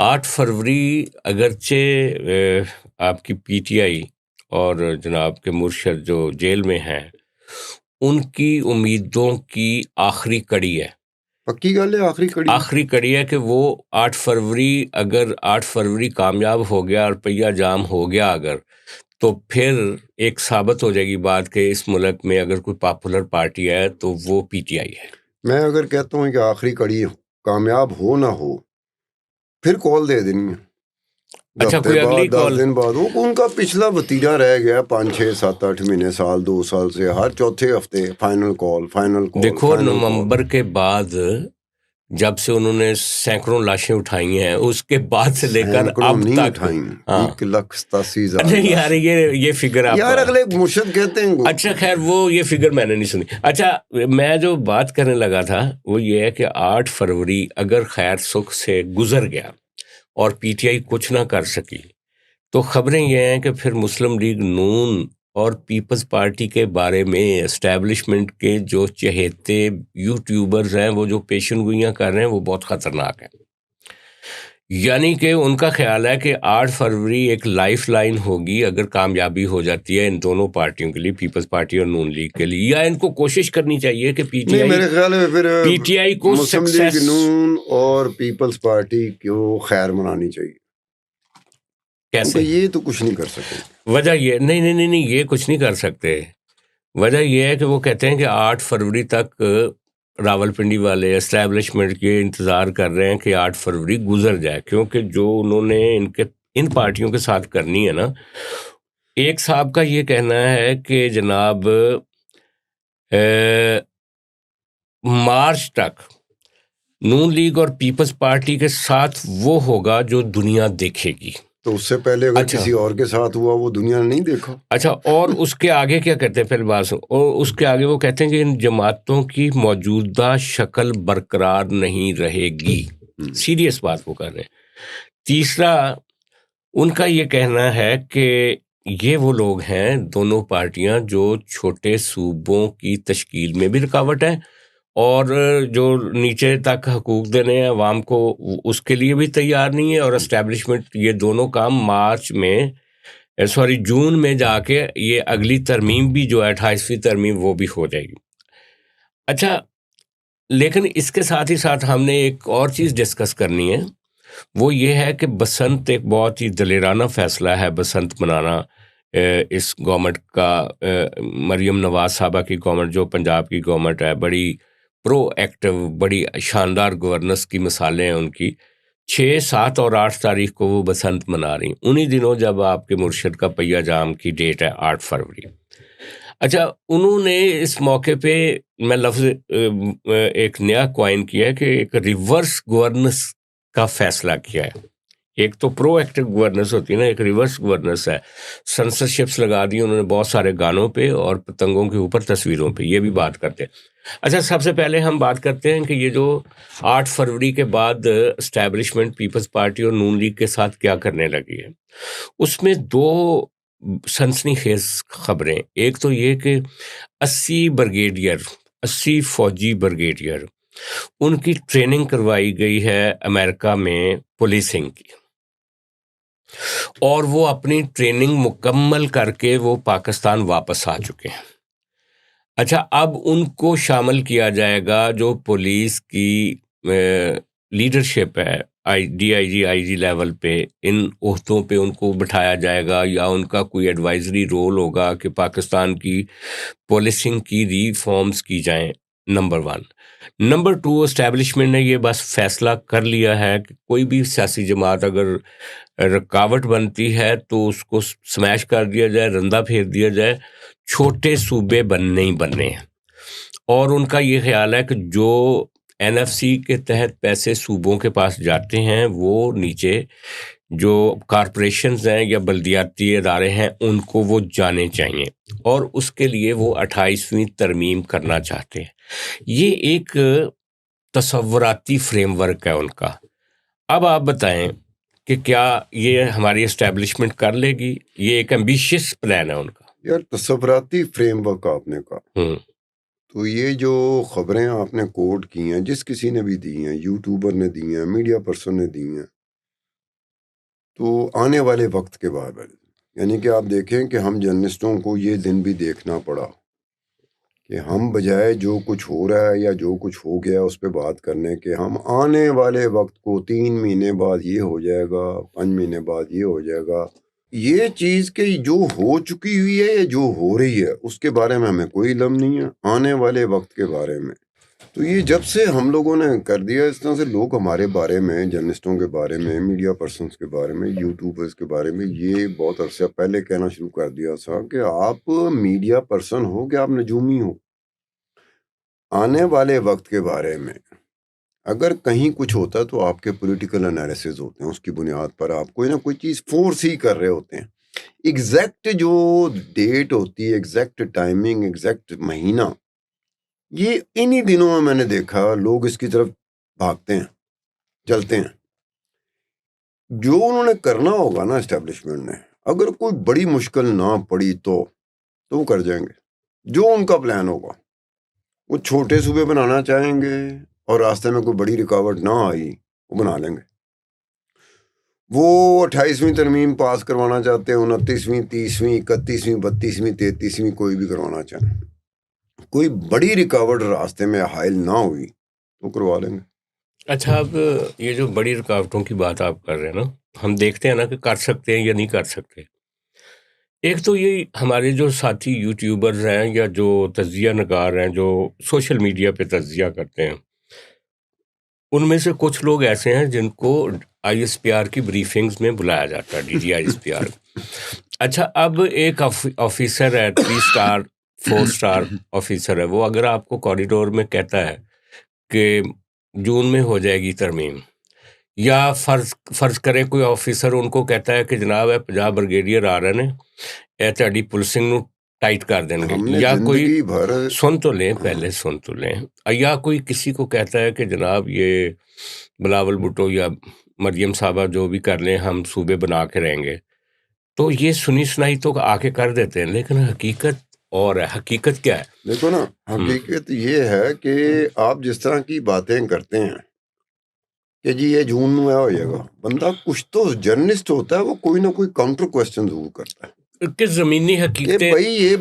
8 فروری اگرچہ آپ کی پی ٹی آئی اور جناب کے مرشد جو جیل میں ہیں ان کی امیدوں کی آخری کڑی ہے، پکی گل ہے، آخری کڑی ہے کہ وہ 8 فروری اگر 8 فروری کامیاب ہو گیا اور پہیا جام ہو گیا اگر، تو پھر ایک ثابت ہو جائے گی بات کہ اس ملک میں اگر کوئی پاپولر پارٹی ہے تو وہ پی ٹی آئی ہے۔ میں اگر کہتا ہوں کہ آخری کڑی کامیاب ہو نہ ہو، پھر کال دے دینی ہے، اچھا ہفتے کوئی بعد اگلی 10 کال؟ دن بعد وہ ان کا پچھلا بتیجا رہ گیا 5 6 7 8 مہینے، سال 2 سال سے ہر چوتھے ہفتے فائنل کال فائنل کال دیکھو فائنل کال۔ نومبر کے بعد جب سے انہوں نے سینکڑوں لاشیں اٹھائی ہیں، اس کے بعد سے لے کر سینکڑوں اب نہیں تک، اٹھائیں، ہاں 1,87,000 نہیں یار یہ فگر آپ، یار اگلے مرشد کہتے ہیں اچھا خیر وہ یہ فگر میں نے نہیں سنی۔ اچھا میں جو بات کرنے لگا تھا وہ یہ ہے کہ 8 فروری اگر خیر سکھ سے گزر گیا اور پی ٹی آئی کچھ نہ کر سکی تو خبریں یہ ہیں کہ پھر مسلم لیگ نون اور پیپلز پارٹی کے بارے میں اسٹیبلشمنٹ کے جو چہیتے یوٹیوبرز ہیں وہ جو پیشن گوئیاں کر رہے ہیں وہ بہت خطرناک ہیں۔ یعنی کہ ان کا خیال ہے کہ 8 فروری ایک لائف لائن ہوگی اگر کامیابی ہو جاتی ہے ان دونوں پارٹیوں کے لیے، پیپلز پارٹی اور نون لیگ کے لیے، یا ان کو کوشش کرنی چاہیے کہ پی ٹی نہیں، آئی میرے خیال ہے پھر کو مسلم سکسیس، لیگ نون اور پیپلز پارٹی کو خیر منانی چاہیے، کیسے؟ کیونکہ یہ تو کچھ نہیں کر سکتے۔ وجہ یہ نہیں یہ کچھ نہیں کر سکتے، وجہ یہ ہے کہ وہ کہتے ہیں کہ 8 فروری تک راولپنڈی والے اسٹیبلشمنٹ کے انتظار کر رہے ہیں کہ 8 فروری گزر جائے، کیونکہ جو انہوں نے ان پارٹیوں کے ساتھ کرنی ہے نا، ایک صاحب کا یہ کہنا ہے کہ جناب مارچ تک نون لیگ اور پیپلز پارٹی کے ساتھ وہ ہوگا جو دنیا دیکھے گی۔ تو اس سے پہلے اگر اچھا کسی اور کے ساتھ ہوا وہ دنیا نے نہیں دیکھا۔ اچھا اور اس کے آگے کیا کہتے ہیں پھر بات، اور اس کے آگے وہ کہتے ہیں کہ ان جماعتوں کی موجودہ شکل برقرار نہیں رہے گی، سیریس بات وہ کر رہے ہیں۔ تیسرا ان کا یہ کہنا ہے کہ یہ وہ لوگ ہیں دونوں پارٹیاں جو چھوٹے صوبوں کی تشکیل میں بھی رکاوٹ ہیں اور جو نیچے تک حقوق دینے ہیں عوام کو اس کے لیے بھی تیار نہیں ہے، اور اسٹیبلشمنٹ یہ دونوں کام جون میں جا کے یہ اگلی ترمیم بھی جو ہے 28ویں ترمیم وہ بھی ہو جائے گی۔ اچھا لیکن اس کے ساتھ ہی ساتھ ہم نے ایک اور چیز ڈسکس کرنی ہے، وہ یہ ہے کہ بسنت ایک بہت ہی دلیرانہ فیصلہ ہے بسنت منانا اس گورنمنٹ کا، مریم نواز صاحبہ کی گورنمنٹ جو پنجاب کی گورنمنٹ ہے، بڑی پرو ایکٹیو، بڑی شاندار گورننس کی مثالیں ہیں ان کی۔ 6 7 اور 8 تاریخ کو وہ بسنت منا رہی، انہی دنوں جب آپ کے مرشد کا پہیا جام کی ڈیٹ ہے 8 فروری۔ اچھا انہوں نے اس موقع پہ میں لفظ ایک نیا کوائن کیا ہے کہ ایک ریورس گورننس کا فیصلہ کیا ہے۔ ایک تو پرو ایکٹیو گورننس ہوتی ہے نا، ایک ریورس گورننس ہے، سنسرشپس لگا دی انہوں نے بہت سارے گانوں پہ اور پتنگوں کے اوپر تصویروں پہ، یہ بھی بات کرتے ہیں۔ اچھا سب سے پہلے ہم بات کرتے ہیں کہ یہ جو 8 فروری کے بعد اسٹیبلشمنٹ پیپلز پارٹی اور نون لیگ کے ساتھ کیا کرنے لگی ہے، اس میں 2 سنسنی خیز خبریں۔ ایک تو یہ کہ 80 فوجی بریگیڈیئر ان کی ٹریننگ کروائی گئی ہے امریکہ میں پولیسنگ کی، اور وہ اپنی ٹریننگ مکمل کر کے وہ پاکستان واپس آ چکے ہیں۔ اچھا اب ان کو شامل کیا جائے گا جو پولیس کی لیڈرشپ ہے، ڈی آئی جی لیول پہ، ان عہدوں پہ ان کو بٹھایا جائے گا، یا ان کا کوئی ایڈوائزری رول ہوگا کہ پاکستان کی پولیسنگ کی ریفارمز کی جائیں، نمبر 1۔ نمبر 2 اسٹیبلشمنٹ نے یہ بس فیصلہ کر لیا ہے کہ کوئی بھی سیاسی جماعت اگر رکاوٹ بنتی ہے تو اس کو سمیش کر دیا جائے، رندہ پھیر دیا جائے، چھوٹے صوبے بننے ہی بننے ہیں۔ اور ان کا یہ خیال ہے کہ جو این ایف سی کے تحت پیسے صوبوں کے پاس جاتے ہیں وہ نیچے جو کارپوریشنز ہیں یا بلدیاتی ادارے ہیں ان کو وہ جانے چاہیے، اور اس کے لیے وہ 28ویں ترمیم کرنا چاہتے ہیں۔ یہ ایک تصوراتی فریم ورک ہے ان کا۔ اب آپ بتائیں کہ کیا یہ ہماری اسٹیبلشمنٹ کر لے گی؟ یہ ایک ایمبیشیس پلان ہے ان کا۔ یار تصوراتی فریم ورک آپ نے کہا، تو یہ جو خبریں آپ نے کوٹ کی ہیں، جس کسی نے بھی دی ہیں، یوٹیوبر نے دی ہیں، میڈیا پرسن نے دی ہیں، تو آنے والے وقت کے بارے میں، یعنی کہ آپ دیکھیں کہ ہم جرنلسٹوں کو یہ دن بھی دیکھنا پڑا کہ ہم بجائے جو کچھ ہو رہا ہے یا جو کچھ ہو گیا اس پہ بات کرنے کے، ہم آنے والے وقت کو 3 مہینے بعد یہ ہو جائے گا، 5 مہینے بعد یہ ہو جائے گا، یہ چیز کہ جو ہو چکی ہوئی ہے یا جو ہو رہی ہے اس کے بارے میں ہمیں کوئی علم نہیں ہے، آنے والے وقت کے بارے میں۔ تو یہ جب سے ہم لوگوں نے کر دیا اس طرح سے، لوگ ہمارے بارے میں، جرنلسٹوں کے بارے میں، میڈیا پرسنس کے بارے میں، یوٹیوبرز کے بارے میں یہ بہت عرصہ پہلے کہنا شروع کر دیا تھا کہ آپ میڈیا پرسن ہو کہ آپ نجومی ہو، آنے والے وقت کے بارے میں اگر کہیں کچھ ہوتا ہے تو آپ کے پولیٹیکل انالیسز ہوتے ہیں، اس کی بنیاد پر آپ کوئی نہ کوئی چیز فورس ہی کر رہے ہوتے ہیں۔ ایگزیکٹ جو ڈیٹ ہوتی ہے، ایگزیکٹ ٹائمنگ، ایگزیکٹ مہینہ، یہ انہی دنوں میں نے دیکھا لوگ اس کی طرف بھاگتے ہیں، چلتے ہیں۔ جو انہوں نے کرنا ہوگا نا اسٹیبلشمنٹ نے، اگر کوئی بڑی مشکل نہ پڑی تو وہ کر جائیں گے جو ان کا پلان ہوگا۔ وہ چھوٹے صوبے بنانا چاہیں گے اور راستے میں کوئی بڑی رکاوٹ نہ آئی وہ بنا لیں گے۔ وہ 28ویں ترمیم پاس کروانا چاہتے ہیں، 29ویں، 30ویں، 31ویں، 32ویں، 33ویں، کوئی بھی کروانا چاہیں، کوئی بڑی رکاوٹ راستے میں حائل نہ ہوئی تو کروا لیں گے۔ اچھا، اب یہ جو بڑی رکاوٹوں کی بات آپ کر رہے ہیں نا، ہم دیکھتے ہیں نا کہ کر سکتے ہیں یا نہیں کر سکتے۔ ایک تو یہ ہمارے جو ساتھی یوٹیوبرز ہیں یا جو تجزیہ نگار ہیں جو سوشل میڈیا پہ تجزیہ کرتے ہیں، ان میں سے کچھ لوگ ایسے ہیں جن کو آئی ایس پی آر کی بریفنگز میں بلایا جاتا ہے، D G I S P R. اچھا، اب ایک آفیسر ہے، 3 اسٹار 4 اسٹار آفیسر ہے، وہ اگر آپ کو کوریڈور میں کہتا ہے کہ جون میں ہو جائے گی ترمیم، یا فرض کریں کوئی آفیسر ان کو کہتا ہے کہ جناب 50 بریگیڈیئر آ رہے ہیں، اے تہاڈی پولیسنگ نو ٹائٹ کر دیں گے، یا کوئی سن تو لیں، پہلے سن تو لیں، یا کوئی کسی کو کہتا ہے کہ جناب یہ بلاول بھٹو یا مریم صاحبہ جو بھی کر لیں، ہم صوبے بنا کے رہیں گے، تو یہ سنی سنائی تو آ کے کر دیتے ہیں، لیکن حقیقت اور ہے۔ حقیقت کیا ہے؟ دیکھو نا، حقیقت یہ ہے کہ آپ جس طرح کی باتیں کرتے ہیں کہ جی یہ جون میں ہو جائے گا، بندہ کچھ تو جرنلسٹ ہوتا ہے، وہ کوئی نہ کوئی کاؤنٹر کوشچن ضرور کرتا ہے کہ زمینی کہ حقیقتیں، بھائی یہ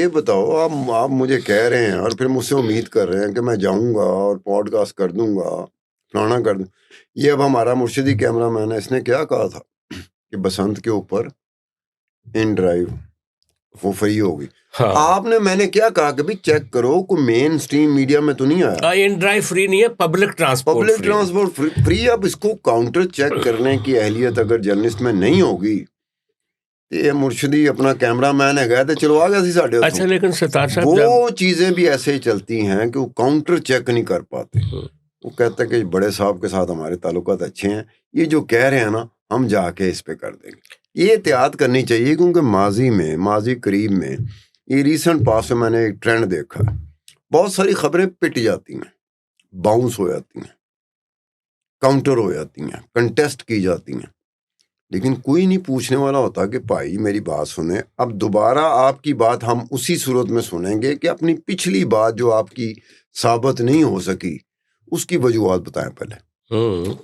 بتاؤ آپ مجھے کہہ رہے ہیں اور پھر مجھ سے امید کر رہے ہیں کہ میں جاؤں گا اور پوڈ کاسٹ کر دوں گا، فلانا کر دوں۔ یہ اب ہمارا مرشدی کیمرہ مین ہے، اس نے کیا کہا تھا کہ بسنت کے اوپر ان ڈرائیو وہ فری ہوگی۔ آپ نے، میں نے کیا کہا کہ بھی چیک کرو کوئی مین سٹریم میڈیا میں تو نہیں آیا۔ ان ڈرائیو فری نہیں ہے، پبلک ٹرانسپورٹ فری۔ اب اس کو کاؤنٹر چیک کرنے کی اہلیت اگر جرنلسٹ میں نہیں ہوگی، یہ مرشدی اپنا کیمرہ مین ہے گیا تو چلو آ گیا سی ساڈے۔ اچھا، لیکن ستار صاحب وہ چیزیں بھی ایسے ہی چلتی ہیں کہ وہ کاؤنٹر چیک نہیں کر پاتے۔ وہ کہتے ہیں کہ بڑے صاحب کے ساتھ ہمارے تعلقات اچھے ہیں، یہ جو کہہ رہے ہیں نا ہم جا کے اس پہ کر دیں گے۔ یہ احتیاط کرنی چاہیے، کیونکہ ماضی قریب میں، یہ ریسنٹ پاس میں نے ایک ٹرینڈ دیکھا ہے، بہت ساری خبریں پٹ جاتی ہیں، باؤنس ہو جاتی ہیں، کاؤنٹر ہو جاتی ہیں، کنٹیسٹ کی جاتی ہیں، لیکن کوئی نہیں پوچھنے والا ہوتا کہ بھائی میری بات سنیں، اب دوبارہ آپ کی بات ہم اسی صورت میں سنیں گے کہ اپنی پچھلی بات جو آپ کی ثابت نہیں ہو سکی اس کی وجوہات بتائیں پہلے،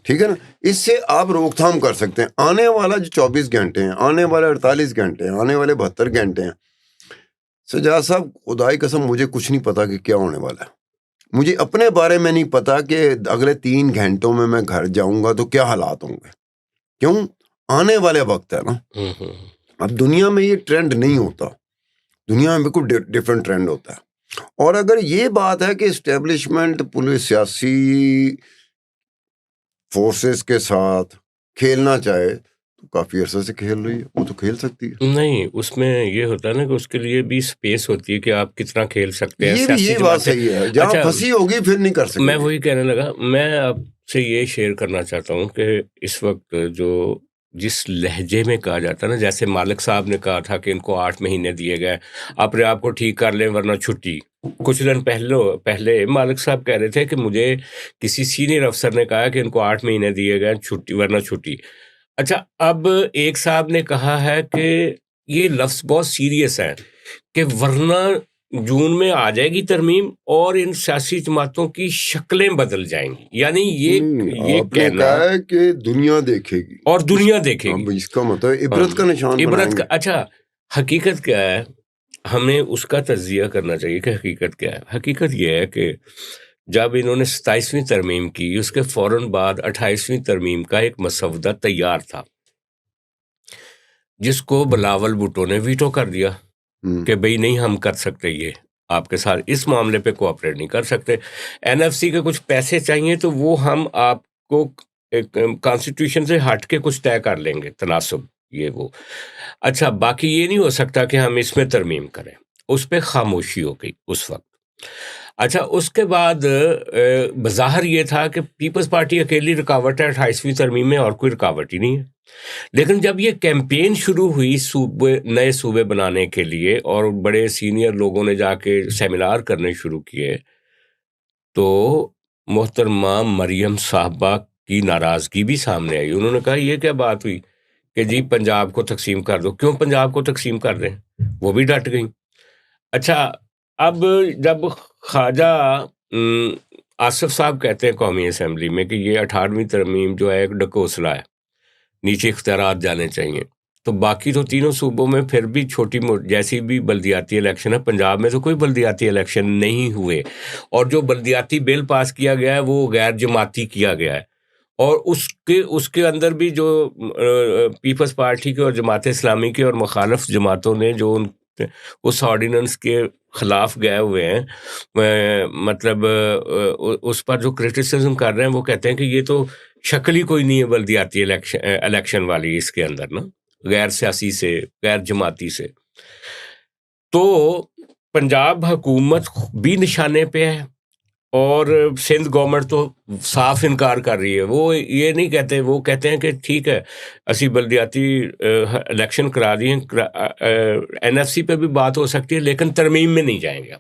ٹھیک ہے نا؟ اس سے آپ روک تھام کر سکتے ہیں۔ آنے والا جو 24 گھنٹے ہیں، آنے والے 48 گھنٹے ہیں، آنے والے 72 گھنٹے ہیں، سجاد صاحب خدائی قسم مجھے کچھ نہیں پتا کہ کیا ہونے والا ہے۔ مجھے اپنے بارے میں نہیں پتا کہ اگلے 3 گھنٹوں میں گھر جاؤں گا تو کیا حالات ہوں گے، کیوں؟ آنے والے وقت ہے نا۔ اب دنیا میں یہ ٹرینڈ نہیں ہوتا، دنیا میں بالکل ڈیفرنٹ ٹرینڈ ہوتا ہے۔ اور اگر یہ بات ہے کہ اسٹیبلشمنٹ پولیس سیاسی فورسز کے ساتھ کھیلنا چاہے تو کافی عرصے سے کھیل رہی ہے، وہ تو کھیل سکتی ہے۔ نہیں، اس میں یہ ہوتا ہے نا کہ اس کے لیے بھی سپیس ہوتی ہے کہ آپ کتنا کھیل سکتے ہیں۔ یہ بات صحیح ہے، جہاں پھنسی ہوگی پھر نہیں کر سکتے۔ میں وہی کہنے لگا، میں آپ سے یہ شیئر کرنا چاہتا ہوں کہ اس وقت جو جس لہجے میں کہا جاتا ہے نا، جیسے مالک صاحب نے کہا تھا کہ ان کو 8 مہینے دیے گئے، اپنے آپ کو ٹھیک کر لیں ورنہ چھٹی۔ کچھ دن پہلے مالک صاحب کہہ رہے تھے کہ مجھے کسی سینئر افسر نے کہا کہ ان کو 8 مہینے دیے گئے، چھٹی ورنہ چھٹی۔ اچھا، اب ایک صاحب نے کہا ہے کہ یہ لفظ بہت سیریس ہے کہ ورنہ جون میں آ جائے گی ترمیم اور ان سیاسی جماعتوں کی شکلیں بدل جائیں گی. یعنی یہ آپ نے کہنا کہا ہے کہ دنیا دیکھے گی اور دنیا دیکھے گی. اب اس کا مطلب عبرت کا نشان بنائیں عبرت کا. گے. اچھا حقیقت کیا ہے, ہمیں اس کا تجزیہ کرنا چاہیے کہ حقیقت کیا ہے. حقیقت یہ ہے کہ جب انہوں نے 27ویں ترمیم کی, اس کے فوراً بعد 28ویں ترمیم کا ایک مسودہ تیار تھا جس کو بلاول بھٹو نے ویٹو کر دیا کہ بھئی نہیں ہم کر سکتے, یہ آپ کے ساتھ اس معاملے پہ کوآپریٹ نہیں کر سکتے. NFC کے کچھ پیسے چاہیے تو وہ ہم آپ کو کانسٹیٹیوشن سے ہٹ کے کچھ طے کر لیں گے, تناسب یہ وہ. اچھا باقی یہ نہیں ہو سکتا کہ ہم اس میں ترمیم کریں. اس پہ خاموشی ہو گئی اس وقت. اچھا اس کے بعد بظاہر یہ تھا کہ پیپلز پارٹی اکیلی رکاوٹ ہے 28ویں ترمیم میں, اور کوئی رکاوٹ ہی نہیں ہے. لیکن جب یہ کیمپین شروع ہوئی نئے صوبے بنانے کے لیے, اور بڑے سینئر لوگوں نے جا کے سیمینار کرنے شروع کیے, تو محترمہ مریم صاحبہ کی ناراضگی بھی سامنے آئی. انہوں نے کہا یہ کیا بات ہوئی کہ جی پنجاب کو تقسیم کر دو. کیوں پنجاب کو تقسیم کر دیں؟ وہ بھی ڈٹ گئیں. اچھا اب جب خواجہ آصف صاحب کہتے ہیں قومی اسمبلی میں کہ یہ 18ویں ترمیم جو ہے ایک ڈکوسلا ہے, نیچے اختیارات جانے چاہیے, تو باقی تو تینوں صوبوں میں پھر بھی چھوٹی جیسی بھی بلدیاتی الیکشن ہے. پنجاب میں تو کوئی بلدیاتی الیکشن نہیں ہوئے, اور جو بلدیاتی بل پاس کیا گیا ہے وہ غیر جماعتی کیا گیا ہے, اور اس کے اندر بھی جو پیپلز پارٹی کے اور جماعت اسلامی کے اور مخالف جماعتوں نے جو اس آرڈیننس کے خلاف گئے ہوئے ہیں, مطلب اس پر جو کرٹیسزم کر رہے ہیں, وہ کہتے ہیں کہ یہ تو شکل ہی کوئی نہیں ہے بلدیاتی الیکشن والی اس کے اندر نا, غیر سیاسی سے, غیر جماعتی سے. تو پنجاب حکومت بھی نشانے پہ ہے, اور سندھ گورنمنٹ تو صاف انکار کر رہی ہے. وہ یہ نہیں کہتے, وہ کہتے ہیں کہ ٹھیک ہے اسی بلدیاتی الیکشن کرا دیے, NFC پہ بھی بات ہو سکتی ہے لیکن ترمیم میں نہیں جائیں گے.